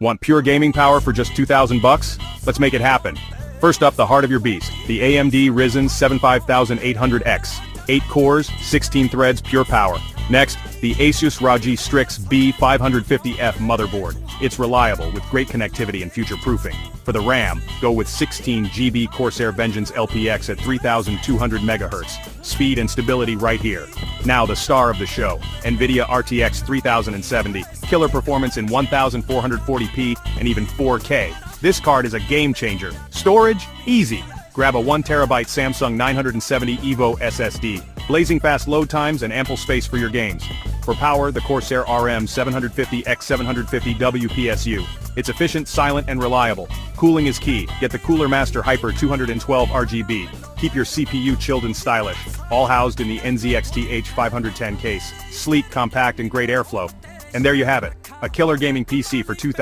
Want pure gaming power for just 2,000 bucks? Let's make it happen. First up, the heart of your beast, the AMD Ryzen 75800X. 8 cores, 16 threads, pure power. Next, the Asus ROG Strix B550F motherboard. It's reliable with great connectivity and future-proofing. For the RAM, go with 16 GB Corsair Vengeance LPX at 3200 MHz. Speed and stability right here. Now the star of the show, NVIDIA RTX 3070. Killer performance in 1440p and even 4K. This card is a game changer. Storage? Easy. Grab a 1TB Samsung 970 EVO SSD. Blazing fast load times and ample space for your games. For power, the Corsair RM 750X750 WPSU. It's efficient, silent, and reliable. Cooling is key. Get the Cooler Master Hyper 212 RGB. Keep your CPU chilled and stylish. All housed in the NZXT H510 case. Sleek, compact, and great airflow. And there you have it. A killer gaming PC for 2,000.